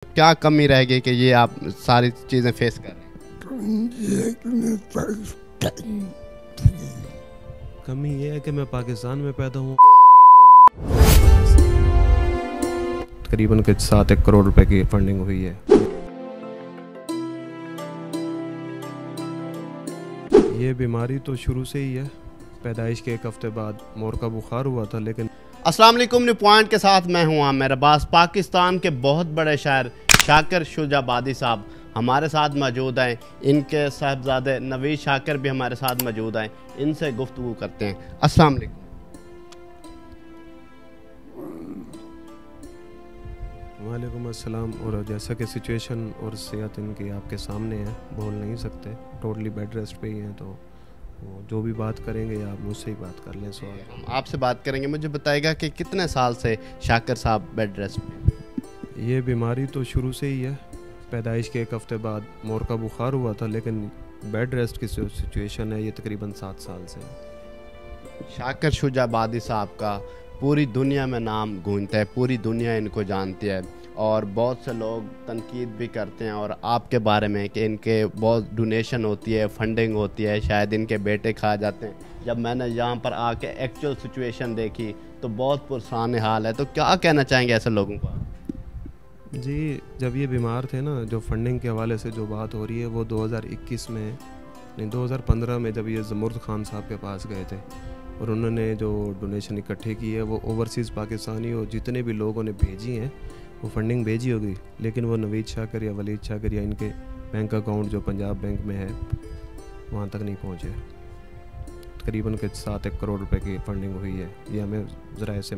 کیا کمی رہ گئی کہ یہ آپ ساری چیزیں فیس کر رہے ہیں؟ کمی یہ ہے کہ میں پاکستان میں پیدا ہوں. تقریباً 7 کروڑ روپے کی فنڈنگ ہوئی ہے. یہ بیماری تو شروع سے ہی ہے. پیدائش کے 1 ہفتے بعد مور کا بخار ہوا تھا. لیکن السلام علیکم. نیو پوائنٹ کے ساتھ میں ہوں عامر عباس. پاکستان کے بہت بڑے شاعر شاکر شجاع آبادی صاحب ہمارے ساتھ موجود ہیں. ان کے صاحبزادے نوید شاکر بھی ہمارے ساتھ موجود ہیں. ان سے گفتگو کرتے ہیں. السلام علیکم. وعلیکم السلام. اور جیسا کہ سچویشن اور صحت ان کی آپ کے سامنے ہے, بول نہیں سکتے, ٹوٹلی بیڈ ریسٹ پہ ہی ہیں. تو جو بھی بات کریں گے آپ مجھ سے ہی بات کر لیں. سوال ہم آپ سے بات کریں گے. مجھے بتائے گا کہ کتنے سال سے شاکر صاحب بیڈ ریسٹ پہ؟ یہ بیماری تو شروع سے ہی ہے. پیدائش کے 1 ہفتے بعد مور کا بخار ہوا تھا, لیکن بیڈ ریسٹ کی سچویشن ہے یہ تقریباً 7 سال سے. شاکر شجاع آبادی صاحب کا پوری دنیا میں نام گونجتا ہے, پوری دنیا ان کو جانتی ہے, اور بہت سے لوگ تنقید بھی کرتے ہیں اور آپ کے بارے میں کہ ان کے بہت ڈونیشن ہوتی ہے, فنڈنگ ہوتی ہے, شاید ان کے بیٹے کھا جاتے ہیں. جب میں نے یہاں پر آ کے ایکچوئل سچویشن دیکھی تو بہت پرسان حال ہے. تو کیا کہنا چاہیں گے ایسے لوگوں کو؟ جی, جب یہ بیمار تھے نا, جو فنڈنگ کے حوالے سے جو بات ہو رہی ہے وہ 2021 میں نہیں 2015 میں جب یہ زمرد خان صاحب کے پاس گئے تھے اور انہوں نے جو ڈونیشن اکٹھے کی ہے وہ اوورسیز پاکستانی اور جتنے بھی لوگوں نے بھیجی ہیں وہ فنڈنگ بھیجی ہوگی, لیکن وہ نوید شاکر یا ولید شاکر یا ان کے بینک اکاؤنٹ جو پنجاب بینک میں ہے وہاں تک نہیں پہنچے. تقریباً 7 کروڑ روپے کی فنڈنگ ہوئی ہے. یہ ہمیں ذرائع سے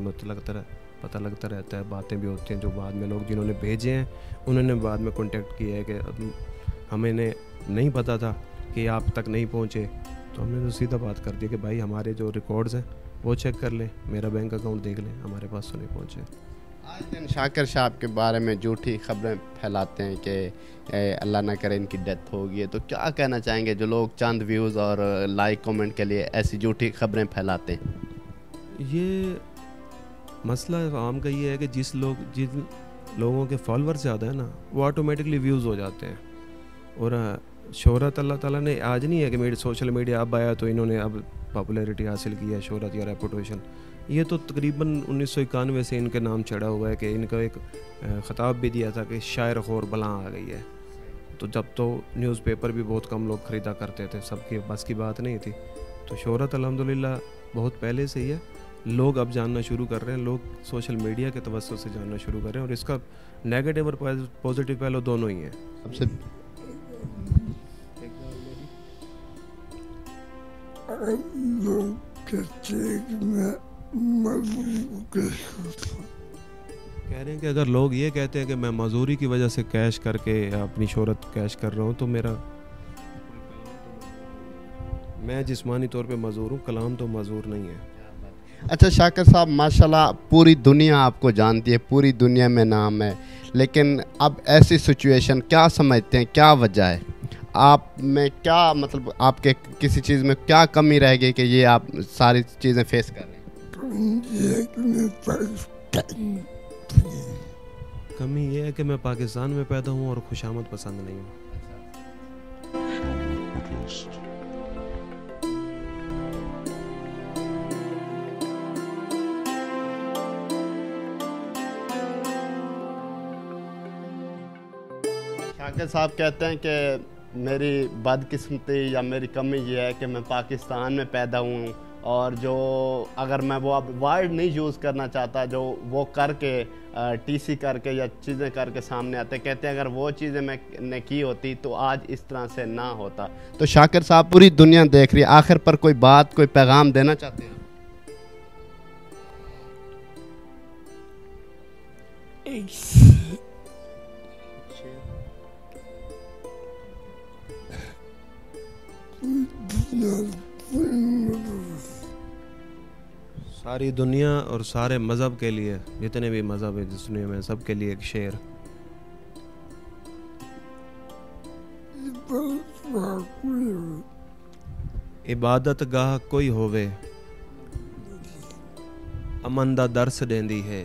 پتہ لگتا رہتا ہے, باتیں بھی ہوتی ہیں جو بعد میں لوگ جنہوں نے بھیجے ہیں انہوں نے بعد میں کانٹیکٹ کیا ہے کہ ہمیں نہیں پتہ تھا کہ آپ تک نہیں پہنچے. تو ہم نے تو سیدھا بات کر دی کہ بھائی ہمارے جو ریکارڈز ہیں وہ چیک کر لیں, میرا بینک اکاؤنٹ دیکھ لیں, ہمارے پاس تو نہیں پہنچے. آج دن شاکر صاحب کے بارے میں جھوٹی خبریں پھیلاتے ہیں کہ اللہ نہ کرے ان کی ڈیتھ ہوگی ہے. تو کیا کہنا چاہیں گے جو لوگ چند ویوز اور لائک کومنٹ کے لیے ایسی جھوٹی خبریں پھیلاتے ہیں؟ یہ مسئلہ عام کا یہ ہے کہ جن لوگوں کے فالوور زیادہ ہیں نا وہ آٹومیٹکلی ویوز ہو جاتے ہیں. اور شہرت اللہ تعالیٰ نے آج نہیں ہے کہ سوشل میڈیا اب آیا تو انہوں نے اب پاپولیرٹی حاصل کی ہے, شہرت یا ریپوٹیشن. یہ تو تقریباً 1991 سے ان کے نام چڑھا ہوا ہے کہ ان کا ایک خطاب بھی دیا تھا کہ شاعر خور بلاں آ گئی ہے. تو جب تو نیوز پیپر بھی بہت کم لوگ خریدا کرتے تھے, سب کی بس کی بات نہیں تھی. تو شہرت الحمدللہ بہت پہلے سے ہی ہے. لوگ اب جاننا شروع کر رہے ہیں, لوگ سوشل میڈیا کے توسط سے جاننا شروع کر رہے ہیں, اور اس کا نیگیٹو اور پازیٹیو پہلو دونوں ہی ہیں. اب سے کہہ رہے ہیں کہ اگر لوگ یہ کہتے ہیں کہ میں مزدوری کی وجہ سے کیش کر کے اپنی شہرت کیش کر رہا ہوں تو میں جسمانی طور پہ مزدور ہوں, کلام تو مزدور نہیں ہے. اچھا شاکر صاحب, ماشاءاللہ پوری دنیا آپ کو جانتی ہے, پوری دنیا میں نام ہے, لیکن اب ایسی سچویشن کیا سمجھتے ہیں, کیا وجہ ہے آپ میں, کیا مطلب آپ کے کسی چیز میں کیا کمی رہ گئی کہ یہ آپ ساری چیزیں فیس کر رہے ہیں؟ کمی یہ ہے کہ میں پاکستان میں پیدا ہوں اور خوشامد پسند نہیں ہوں. شاکر صاحب کہتے ہیں کہ میری بدقسمتی یا میری کمی یہ ہے کہ میں پاکستان میں پیدا ہوں, اور جو اگر میں وہ اب ورڈ نہیں یوز کرنا چاہتا جو وہ کر کے ٹی سی کر کے یا چیزیں کر کے سامنے آتے, کہتے ہیں اگر وہ چیزیں میں نے کی ہوتی تو آج اس طرح سے نہ ہوتا. تو شاکر صاحب پوری دنیا دیکھ رہی ہے, آخر پر کوئی بات, کوئی پیغام دینا چاہتے ہیں؟ ساری دنیا اور سارے مذہب کے لیے, جتنے بھی مذہب ہیں اس دنیا میں, سب کے لیے ایک شعر. عبادت گاہ کوئی ہووے امن دا درس دیندی ہے,